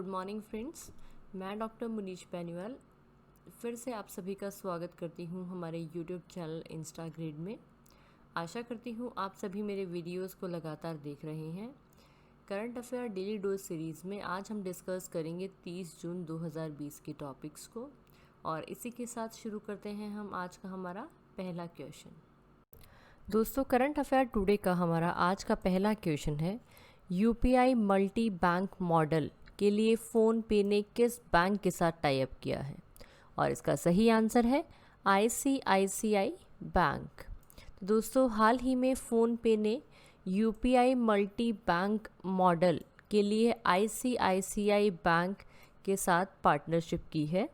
Morning friends, मैं doctor Munish Beniwal फिर से आप सभी का स्वागत करती हूँ हमारे यूट्यूब चैनल इंस्टाग्रिड में। आशा करती हूँ आप सभी मेरे वीडियोस को लगातार देख रहे हैं। Current affair daily dose series में आज हम डिस्कस करेंगे 30 जून 2020 के टॉपिक्स को, और इसी के साथ शुरू करते हैं हम आज का हमारा पहला क्वेश्चन। दोस्तों, करंट अफेयर टुडे का हमारा आज का पहला क्वेश्चन है, यूपीआई मल्टी बैंक मॉडल के लिए फ़ोन पे ने किस बैंक के साथ टाई अप किया है? और इसका सही आंसर है आईसीआईसीआई बैंक। तो दोस्तों, हाल ही में फ़ोन पे ने यूपीआई मल्टी बैंक मॉडल के लिए आईसीआईसीआई बैंक के साथ पार्टनरशिप की है।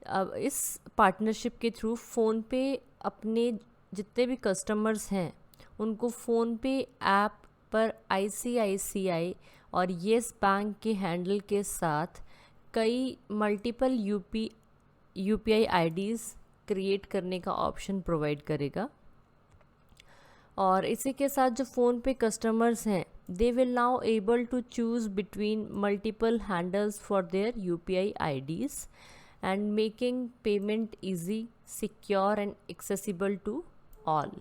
अब इस पार्टनरशिप के थ्रू फ़ोन पे अपने जितने भी कस्टमर्स हैं उनको फ़ोन पे ऐप पर आईसीआईसीआई और येस बैंक के हैंडल के साथ कई मल्टीपल यूपीआई आईडीज़ क्रिएट करने का ऑप्शन प्रोवाइड करेगा। और इसी के साथ जो फ़ोन पे कस्टमर्स हैं, they will now able to choose between multiple handles for their UPI IDs and making payment easy, secure and accessible to all.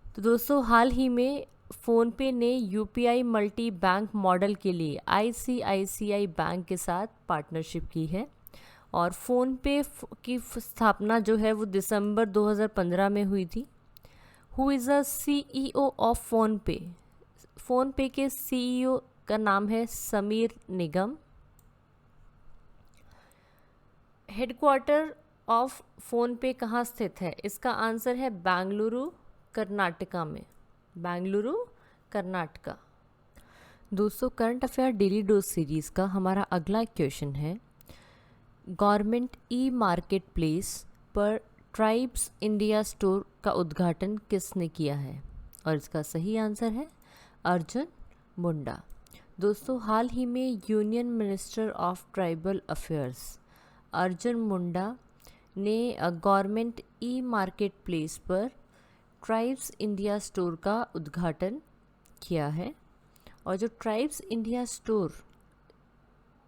तो दोस्तों, हाल ही में फ़ोनपे ने यूपीआई मल्टी बैंक मॉडल के लिए आईसीआईसीआई बैंक के साथ पार्टनरशिप की है। और फ़ोनपे की स्थापना जो है वो दिसंबर 2015 में हुई थी। Who is a CEO of PhonePe? PhonePe के सीईओ का नाम है Sameer Nigam. Headquarter of PhonePe कहाँ स्थित है? इसका आंसर है बेंगलुरु, कर्नाटका में। बेंगलुरु, कर्नाटका। दोस्तों, current affair daily dose series का हमारा अगला क्वेश्चन है, गवर्नमेंट ई मार्केट प्लेस पर ट्राइब्स इंडिया स्टोर का उद्घाटन किसने किया है? और इसका सही आंसर है अर्जुन मुंडा। दोस्तों, हाल ही में union minister of tribal affairs Arjun Munda ने गवर्नमेंट ई मार्केट प्लेस पर ट्राइब्स इंडिया स्टोर का उद्घाटन किया है। और जो ट्राइब्स इंडिया स्टोर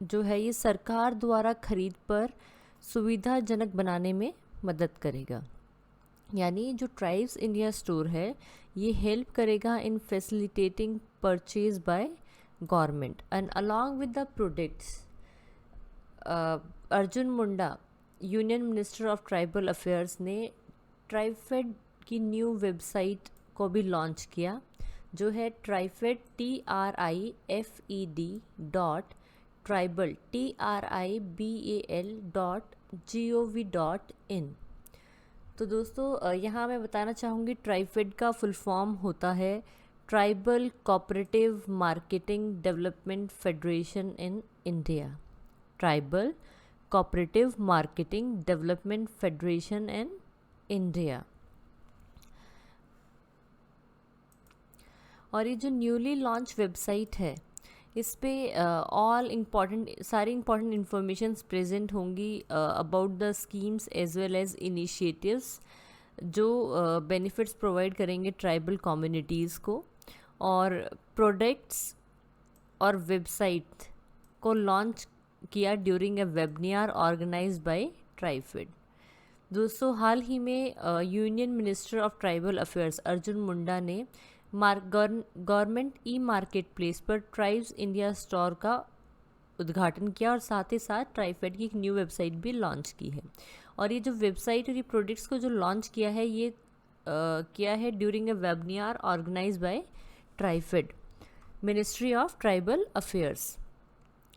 जो है ये सरकार द्वारा खरीद पर सुविधाजनक बनाने में मदद करेगा। यानी जो ट्राइब्स इंडिया स्टोर है ये हेल्प करेगा in facilitating purchase by government and along with the products. Arjun Munda, union minister of tribal affairs, ने ट्राइफेड की न्यू वेबसाइट को भी लॉन्च किया, जो है ट्राइफेड TRIFED.TRIBAL.gov.in। तो दोस्तों, यहाँ मैं बताना चाहूँगी ट्राइफेड का फुल फॉर्म होता है tribal cooperative marketing development federation in India. Tribal cooperative marketing development federation in India. और ये जो न्यूली लॉन्च वेबसाइट है इस पे सारी इम्पॉर्टेंट इन्फॉर्मेशंस प्रेजेंट होंगी about the schemes as well as initiatives जो बेनिफिट्स प्रोवाइड करेंगे ट्राइबल कम्युनिटीज़ को। और प्रोडक्ट्स और वेबसाइट को लॉन्च किया during a webinar organised by TRIFED. दोस्तों, हाल ही में union minister of tribal affairs Arjun Munda ने गवर्नमेंट ई मार्केट प्लेस पर ट्राइब्स इंडिया स्टोर का उद्घाटन किया और साथ ही साथ ट्राइफेड की एक न्यू वेबसाइट भी लॉन्च की है। और ये जो वेबसाइट और ये प्रोडक्ट्स को जो लॉन्च किया है ये किया है during a webinar organised by TRIFED, ministry of tribal affairs,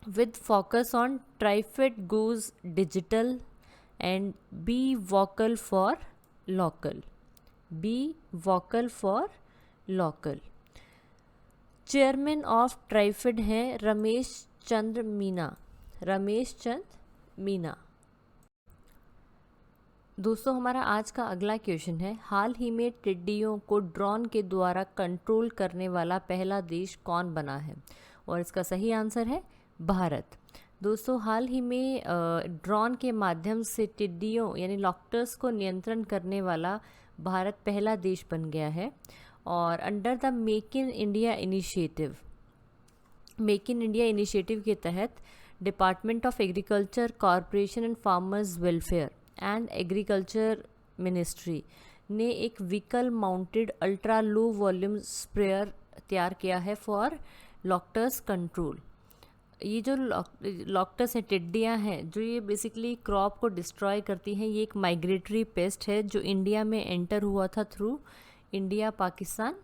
with focus on TRIFED goes digital and be vocal for local. Be vocal for local. Chairman of TRIFED हैं रमेश चंद्र मीना। दोस्तों, हमारा आज का अगला क्वेश्चन है, हाल ही में टिड्डियों को ड्रोन के द्वारा कंट्रोल करने वाला पहला देश कौन बना है? और इसका सही आंसर है भारत। दोस्तों, हाल ही में ड्रोन के माध्यम से टिड्डियों यानी लॉक्टर्स को नियंत्रण करने वाला भारत पहला देश बन गया है। और under the make in India initiative make in India initiative के तहत department of agriculture, corporation and farmers welfare and agriculture ministry ने एक vehicle mounted ultra low volume sprayer तैयार किया है फॉर लॉक्टस कंट्रोल। ये जो लॉक्टस हैं, टिड्डियाँ हैं, जो ये बेसिकली क्रॉप को डिस्ट्रॉय करती हैं। ये एक माइग्रेटरी पेस्ट है जो इंडिया में एंटर हुआ था थ्रू इंडिया पाकिस्तान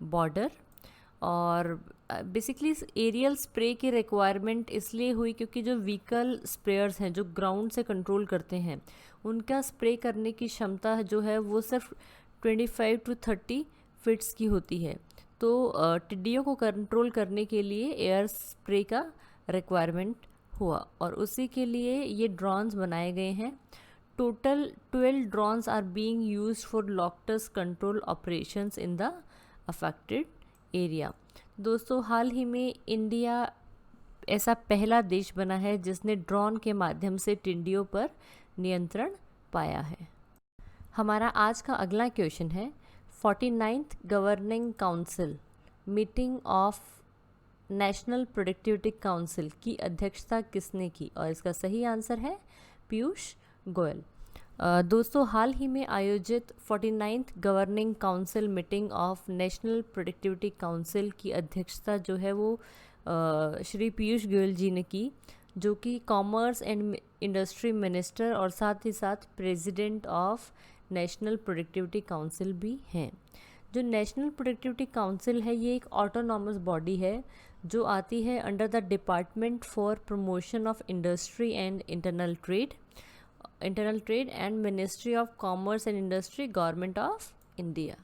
बॉर्डर। और बेसिकली इस एरियल स्प्रे की रिक्वायरमेंट इसलिए हुई क्योंकि जो व्हीकल स्प्रेयर्स हैं जो ग्राउंड से कंट्रोल करते हैं, उनका स्प्रे करने की क्षमता जो है वो सिर्फ 25 to 30 फीट्स की होती है। तो टिड्डियों को कंट्रोल करने के लिए एयर स्प्रे का रिक्वायरमेंट हुआ और उसी के लिए ये ड्रोन्स बनाए गए हैं। Total 12 drones are being used for locusts control operations in the affected area. दोस्तों, हाल ही में इंडिया ऐसा पहला देश बना है जिसने ड्रोन के माध्यम से टिड्डियों पर नियंत्रण पाया है। हमारा आज का अगला क्वेश्चन है 49th governing council meeting of national productivity council की अध्यक्षता किसने की? और इसका सही आंसर है पीयूष गोयल। दोस्तों, हाल ही में आयोजित 49th governing council meeting of national productivity council की अध्यक्षता जो है वो श्री पीयूष गोयल जी ने की, जो कि कॉमर्स एंड इंडस्ट्री मिनिस्टर और साथ ही साथ president of national productivity council भी हैं। जो नेशनल प्रोडक्टिविटी काउंसिल है ये एक ऑटोनॉमस बॉडी है जो आती है under the department for promotion of industry and internal trade and ministry of commerce and industry, government of India.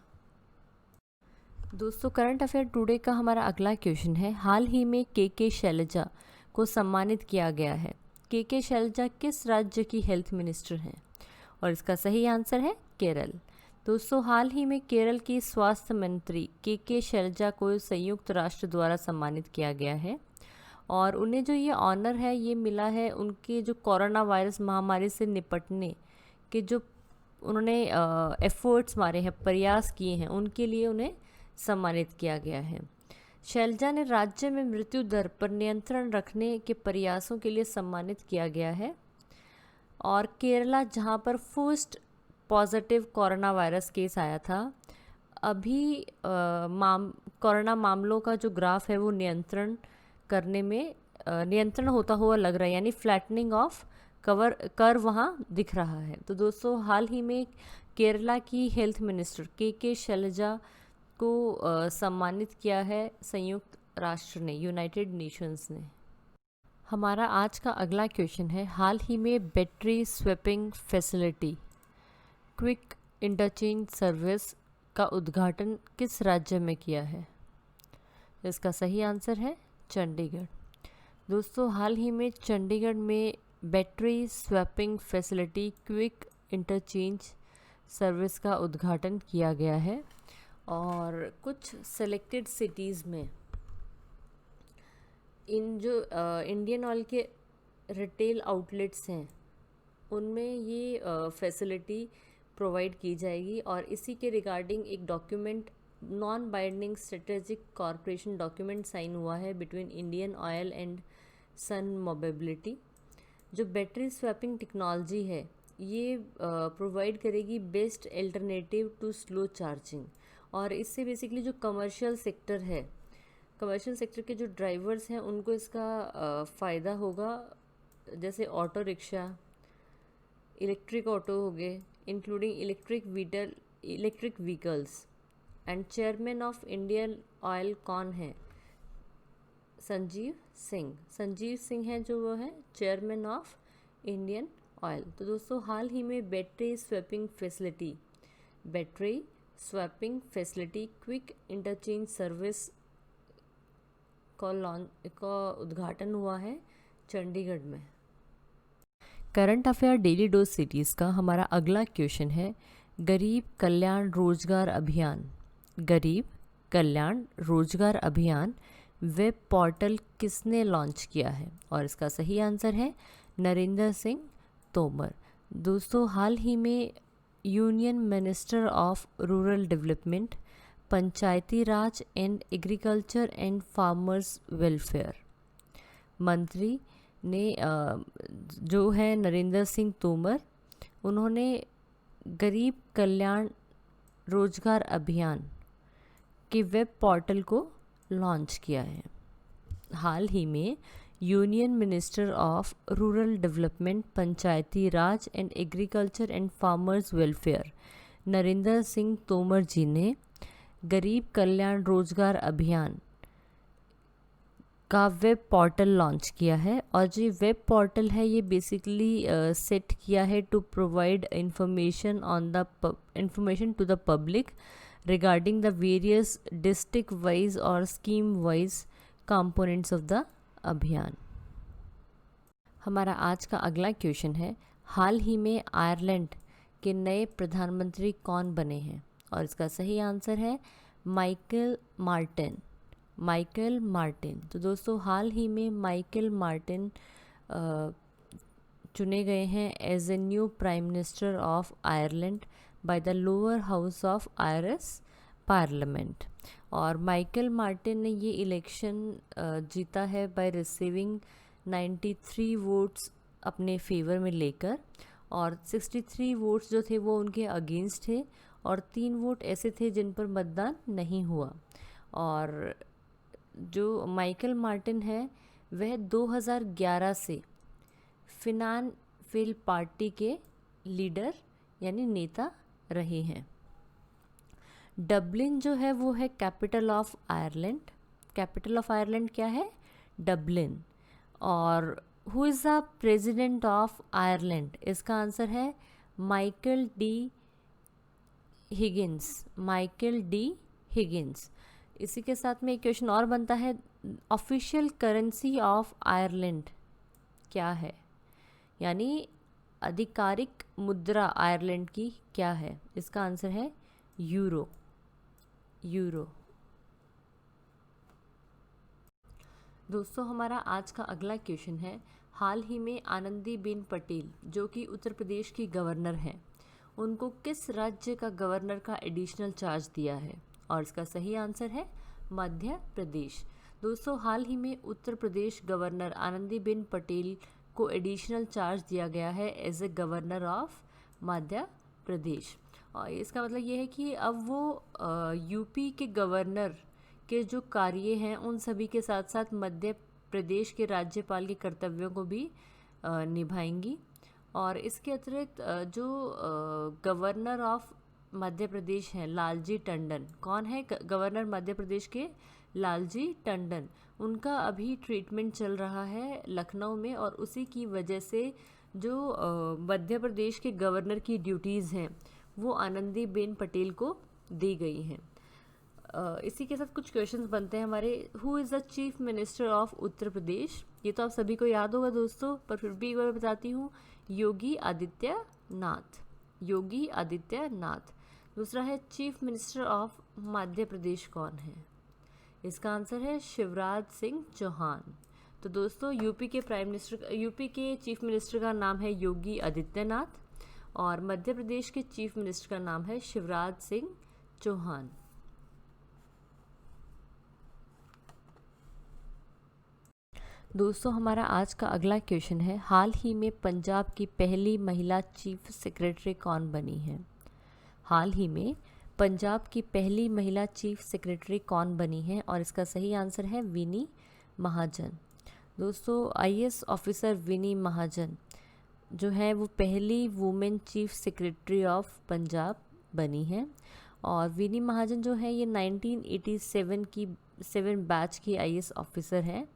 दोस्तों, करंट अफेयर टुडे का हमारा अगला क्वेश्चन है हाल ही में के शैलजा को सम्मानित किया गया है। के शैलजा किस राज्य की हेल्थ मिनिस्टर हैं? और इसका सही आंसर है केरल। दोस्तों, हाल ही में केरल की स्वास्थ्य मंत्री के शैलजा को संयुक्त राष्ट्र द्वारा सम्मानित किया गया है और उन्हें जो ये ऑनर है ये मिला है उनके जो कोरोना वायरस महामारी से निपटने के जो उन्होंने एफर्ट्स मारे हैं, प्रयास किए हैं, उनके लिए उन्हें सम्मानित किया गया है। शैलजा ने राज्य में मृत्यु दर पर नियंत्रण रखने के प्रयासों के लिए सम्मानित किया गया है और केरला जहां पर first positive corona virus case आया था, अभी कोरोना मामलों का जो ग्राफ है वो नियंत्रण होता हुआ लग रहा है, यानी फ्लैटनिंग ऑफ कर्व वहाँ दिख रहा है। तो दोस्तों, हाल ही में केरला की हेल्थ मिनिस्टर के शैलजा को सम्मानित किया है संयुक्त राष्ट्र ने, यूनाइटेड नेशंस ने। हमारा आज का अगला क्वेश्चन है हाल ही में battery swapping facility quick interchange service का उद्घाटन किस राज्य में किया है? इसका सही आंसर है चंडीगढ़। दोस्तों, हाल ही में चंडीगढ़ में battery swapping facility quick interchange service का उद्घाटन किया गया है और कुछ सेलेक्टेड सिटीज़ में इन जो इंडियन ऑयल के रिटेल आउटलेट्स हैं उनमें ये फैसिलिटी प्रोवाइड की जाएगी और इसी के रिगार्डिंग एक document, non binding strategic corporation document sign हुआ है बिटवीन इंडियन ऑयल एंड सन मोबिलिटी। जो बैटरी स्वैपिंग टेक्नोलॉजी है ये प्रोवाइड करेगी best alternative to slow charging और इससे बेसिकली जो कमर्शियल सेक्टर है, कमर्शियल सेक्टर के जो ड्राइवर्स हैं उनको इसका फ़ायदा होगा। जैसे ऑटो रिक्शा, इलेक्ट्रिक ऑटो हो गए, including electric vehicles. And chairman of Indian oil कौन है? संजीव सिंह है जो वो है चेयरमैन ऑफ इंडियन ऑयल। तो दोस्तों, हाल ही में battery swapping facility quick interchange service का उद्घाटन हुआ है चंडीगढ़ में। Current affair daily dose cities का हमारा अगला क्वेश्चन है गरीब कल्याण रोजगार अभियान वेब पोर्टल किसने लॉन्च किया है? और इसका सही आंसर है नरेंद्र सिंह तोमर। दोस्तों, हाल ही में union minister of rural development panchayati raj and agriculture and farmers welfare. मंत्री ने जो है नरेंद्र सिंह तोमर, उन्होंने गरीब कल्याण रोजगार अभियान के वेब पोर्टल को लॉन्च किया है। हाल ही में union minister of rural development, panchayati raj and agriculture and farmers welfare Narendra Singh Tomar ji ने गरीब कल्याण रोजगार अभियान का वेब पोर्टल लॉन्च किया है। और जो वेब पोर्टल है ये बेसिकली सेट किया है to provide information to the public regarding the various district wise और scheme wise components of the abhiyan. हमारा आज का अगला क्वेश्चन है, हाल ही में आयरलैंड के नए प्रधानमंत्री कौन बने हैं? और इसका सही आंसर है माइकल मार्टिन। Michael Martin. तो दोस्तों हाल ही में माइकल मार्टिन चुने गए हैं as a new prime minister of Ireland by the lower house of Irish parliament. और माइकल मार्टिन ने ये इलेक्शन जीता है बाय रिसीविंग 93 वोट्स अपने फेवर में लेकर, और 63 वोट्स जो थे वो उनके अगेंस्ट थे, और 3 वोट ऐसे थे जिन पर मतदान नहीं हुआ। और जो माइकल मार्टिन है वह 2011 से फिनान फेल पार्टी के लीडर यानी नेता रहे हैं। डबलिन जो है वो है capital of Ireland. Capital of Ireland क्या है? डबलिन। और who is the president of Ireland? इसका आंसर है Michael D Higgins. Michael D Higgins. इसी के साथ में एक क्वेश्चन और बनता है, ऑफिशियल करेंसी ऑफ आयरलैंड क्या है? यानी आधिकारिक मुद्रा आयरलैंड की क्या है? इसका आंसर है यूरो। यूरो। दोस्तों हमारा आज का अगला क्वेश्चन है, हाल ही में आनंदीबेन पटेल जो कि उत्तर प्रदेश की गवर्नर हैं, उनको किस राज्य का गवर्नर का एडिशनल चार्ज दिया है? और इसका सही आंसर है मध्य प्रदेश। दोस्तों हाल ही में उत्तर प्रदेश गवर्नर आनंदीबेन पटेल को एडिशनल चार्ज दिया गया है as a governor of Madhya Pradesh. और इसका मतलब ये है कि अब वो यूपी के गवर्नर के जो कार्य हैं उन सभी के साथ साथ मध्य प्रदेश के राज्यपाल के कर्तव्यों को भी निभाएंगी। और इसके अतिरिक्त जो गवर्नर ऑफ मध्य प्रदेश हैं लालजी टंडन, कौन है गवर्नर मध्य प्रदेश के? लालजी टंडन। उनका अभी ट्रीटमेंट चल रहा है लखनऊ में, और उसी की वजह से जो मध्य प्रदेश के गवर्नर की ड्यूटीज़ हैं वो आनंदीबेन पटेल को दी गई हैं। इसी के साथ कुछ क्वेश्चंस बनते हैं हमारे, who is the chief minister of Uttar Pradesh? ये तो आप सभी को याद होगा दोस्तों, पर फिर भी एक बार बताती हूँ, योगी आदित्यनाथ। योगी आदित्यनाथ। दूसरा है chief minister of Madhya Pradesh कौन है? इसका आंसर है शिवराज सिंह चौहान। तो दोस्तों यूपी के चीफ मिनिस्टर का नाम है योगी आदित्यनाथ, और मध्य प्रदेश के चीफ मिनिस्टर का नाम है शिवराज सिंह चौहान। दोस्तों हमारा आज का अगला क्वेश्चन है, हाल ही में पंजाब की पहली महिला चीफ सेक्रेटरी कौन बनी है? हाल ही में पंजाब की पहली महिला चीफ सेक्रेटरी कौन बनी है? और इसका सही आंसर है विनी महाजन। दोस्तों आईएएस ऑफिसर विनी महाजन जो है वो पहली women chief secretary of Punjab बनी है। और विनी महाजन जो है ये 1987 बैच की आईएएस ऑफिसर हैं,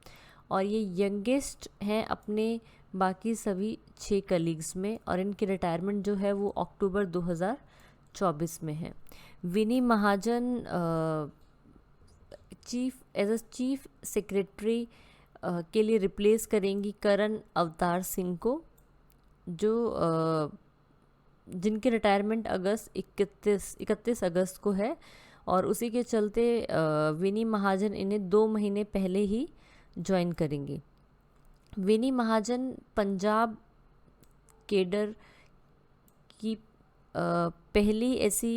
और ये यंगेस्ट हैं अपने बाकी सभी 6 कलीग्स में, और इनकी रिटायरमेंट जो है वो अक्टूबर 2024 में है। विनी महाजन एज अ चीफ सेक्रेटरी के लिए रिप्लेस करेंगी करण अवतार सिंह को, जो जिनकी रिटायरमेंट 31 अगस्त को है। और उसी के चलते विनी महाजन इन्हें 2 महीने पहले ही ज्वाइन करेंगी। विनी महाजन पंजाब केडर की पहली ऐसी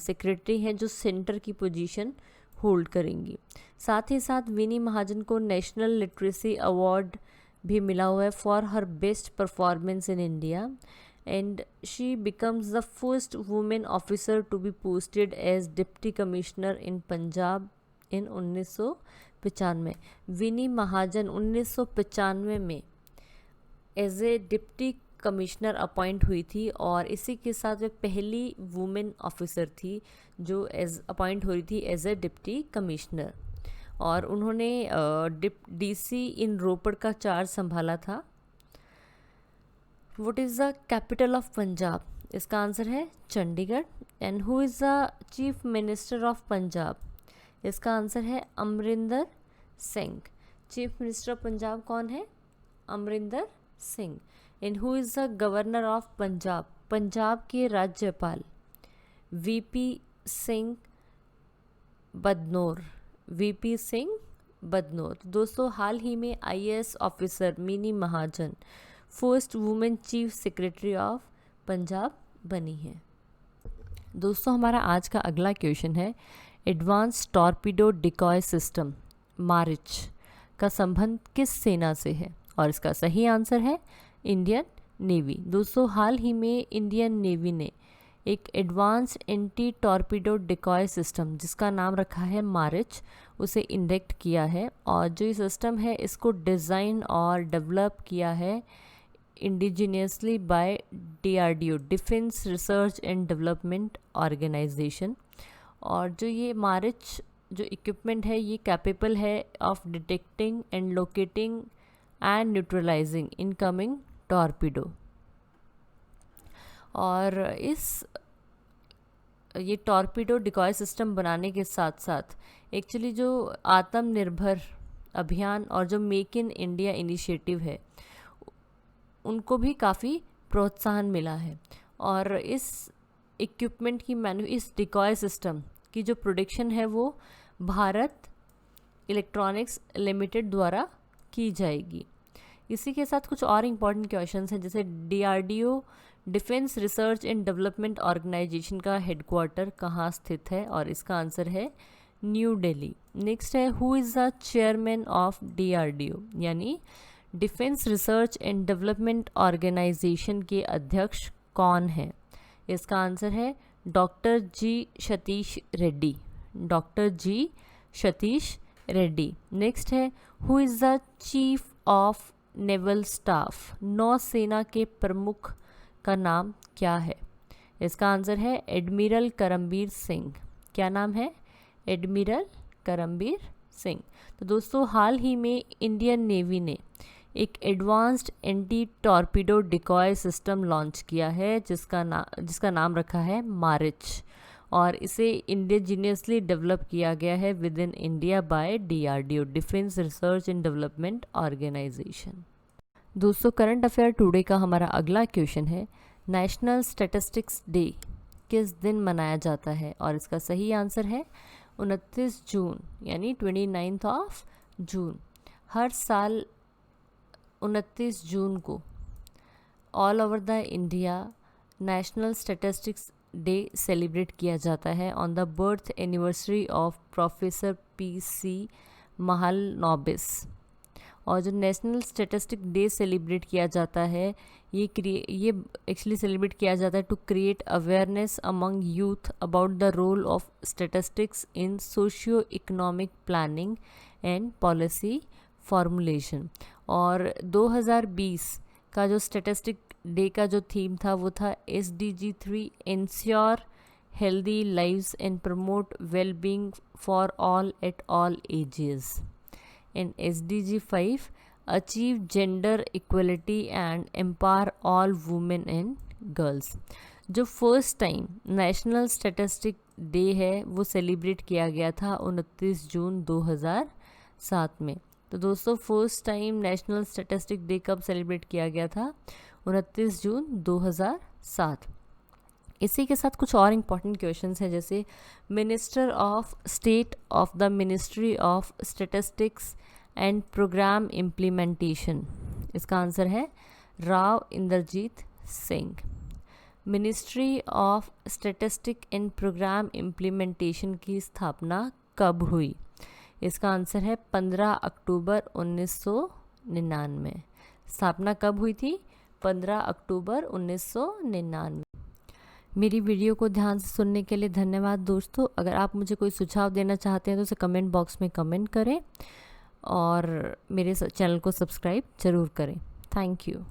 सेक्रेटरी हैं जो सेंटर की पोजीशन होल्ड करेंगी। साथ ही साथ विनी महाजन को नेशनल लिटरेसी अवार्ड भी मिला हुआ है for her best performance in India, and she becomes the first women officer to be posted as deputy commissioner in Punjab in 1995। Vini Mahajan 1995 में as a deputy commissioner appoint हुई थी और इसी के साथ वे पहली वुमेन ऑफिसर थी जो अपॉइंट हुई थी एज ए डिप्टी कमिश्नर। और उन्होंने डीसी इन रोपड़ का चार्ज संभाला था। What is the capital of Punjab? इसका आंसर है Chandigarh. And who is the chief minister of Punjab? इसका आंसर है Amarinder Singh. Chief minister of Punjab कौन है? Amarinder Singh. And who is the governor of Punjab? Punjab के राज्यपाल वीपी सिंह बदनौर। वीपी सिंह बदनौर। दोस्तों, हाल ही में IAS officer mini Mahajan first women chief secretary of Punjab बनी है। दोस्तों, हमारा आज का अगला क्वेश्चन है advance torpedo decoy system Maareech का संबंध किस सेना से है? और इसका सही आंसर है इंडियन नेवी। दोस्तों, हाल ही में इंडियन नेवी ने एक advance anti torpedo decoy system जिसका नाम रखा है मारिच, उसे इंडेक्ट किया है। और जो ये सिस्टम है इसको डिज़ाइन और डेवलप किया है indigenously by DRDO, defence research and development organisation. और जो ये मारिच जो इक्विपमेंट है ये कैपेबल है of detecting and locating and neutralising incoming torpedo. और ये टॉर्पीडो डिकॉय सिस्टम बनाने के साथ साथ एक्चुअली जो आत्मनिर्भर अभियान और जो मेक इन इंडिया इनिशिएटिव है उनको भी काफ़ी प्रोत्साहन मिला है। और इस इक्विपमेंट की इस डिकॉय सिस्टम की जो प्रोडक्शन है वो भारत इलेक्ट्रॉनिक्स लिमिटेड द्वारा की जाएगी। इसी के साथ कुछ और इम्पॉर्टेंट क्वेश्चंस हैं, जैसे DRDO defence research and development organisation का हेडक्वार्टर कहाँ स्थित है? और इसका आंसर है न्यू दिल्ली। नेक्स्ट है who is the chairman of DRDO, यानी defence research and development organisation के अध्यक्ष कौन है? इसका आंसर है doctor G Satish Reddy. Doctor G Satish Reddy. Next है who is the chief of naval staff, नौसेना के प्रमुख का नाम क्या है? इसका आंसर है एडमिरल करमबीर सिंह। क्या नाम है? एडमिरल करमबीर सिंह। तो दोस्तों, हाल ही में इंडियन नेवी ने एक advanced anti torpedo decoy system launch किया है जिसका नाम रखा है मारिच, और इसे इंडिजीनियसली डेवलप किया गया है within India by DRDO, defence research and development organisation. दोस्तों, करंट अफेयर टुडे का हमारा अगला क्वेश्चन है नेशनल स्टैटिस्टिक्स डे किस दिन मनाया जाता है? और इसका सही आंसर है 29 जून, यानी 29 ऑफ जून। हर साल 29 जून को all over the India national statistics day celebrate किया जाता है on the birth anniversary of professor PC. Mahalanobis. और जो नेशनल स्टैटिस्टिक डे सेलिब्रेट किया जाता है ये एक्चुअली सेलिब्रेट किया जाता है to create awareness among youth about the role of statistics in socio economic planning and policy formulation. और 2020 का जो स्टैटिस्टिक डे का जो थीम था वो था SDG 3 ensure healthy lives and promote wellbeing for all at all ages, and SDG 5 achieve gender equality and empower all women and girls. जो first time national statistic day है वो celebrate किया गया था 29 जून 2007 में। तो दोस्तों, first time national statistic day कब सेलिब्रेट किया गया था? 29 जून 2007। इसी के साथ कुछ और इम्पॉर्टेंट क्वेश्चंस हैं, जैसे minister of state of the ministry of statistics and programme implementation. इसका आंसर है Rao Inderjit Singh. Ministry of statistic and programme implementation की स्थापना कब हुई? इसका आंसर है 15 अक्टूबर 1999। स्थापना कब हुई थी? 15 अक्टूबर 1999। मेरी वीडियो को ध्यान से सुनने के लिए धन्यवाद दोस्तों। अगर आप मुझे कोई सुझाव देना चाहते हैं तो उसे कमेंट बॉक्स में कमेंट करें और मेरे चैनल को सब्सक्राइब ज़रूर करें। Thank you.